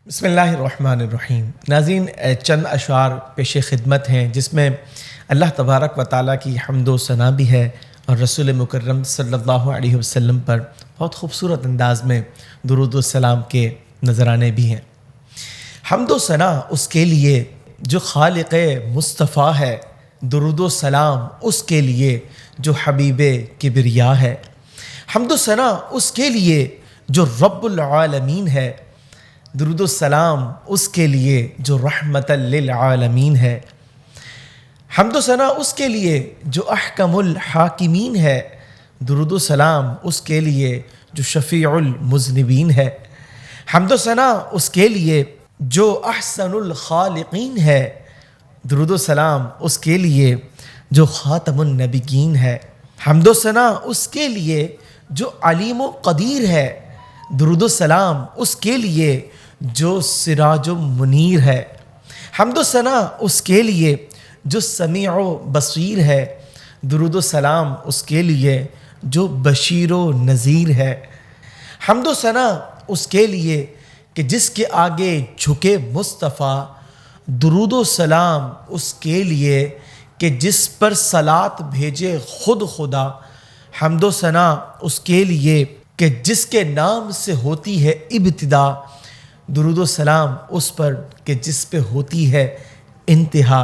بسم اللہ الرحمن الرحیم۔ ناظرین، چند اشعار پیش خدمت ہیں جس میں اللہ تبارک و تعالیٰ کی حمد و ثنا بھی ہے اور رسول مکرم صلی اللہ علیہ وسلم پر بہت خوبصورت انداز میں درود و سلام کے نذرانے بھی ہیں۔ حمد و ثنا اس کے لیے جو خالق مصطفیٰ ہے، درود و سلام اس کے لیے جو حبیب کبریا ہے، حمد و ثنا اس کے لیے جو رب العالمین ہے، درود و سلام اس کے لیے جو رحمت للعالمین ہے، حمد و ثنا اس کے لیے جو احکم الحاکمین ہے، درود و سلام اس کے لیے جو شفیع المذنبین ہے، حمد و ثنا اس کے لیے جو احسن الخالقین ہے، درود و سلام اس کے لیے جو خاتم النبیین ہے، حمد و ثنا اس کے لیے جو علیم و قدیر ہے، درود و سلام اس کے لیے جو سراج و منیر ہے، حمد و ثنا اس کے لیے جو سمیع و بصیر ہے، درود و سلام اس کے لیے جو بشیر و نذیر ہے، حمد و ثنا اس کے لیے کہ جس کے آگے جھکے مصطفیٰ، درود و سلام اس کے لیے کہ جس پر صلاۃ بھیجے خود خدا، حمد و ثنا اس کے لیے کہ جس کے نام سے ہوتی ہے ابتدا، درود و سلام اس پر کہ جس پہ ہوتی ہے انتہا،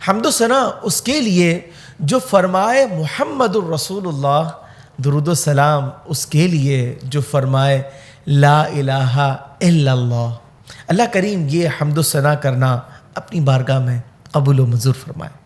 حمد و ثنا اس کے لیے جو فرمائے محمد الرسول اللہ، درود و سلام اس کے لیے جو فرمائے لا الہ الا اللہ۔ اللہ کریم یہ حمد و ثنا کرنا اپنی بارگاہ میں قبول و منظور فرمائے۔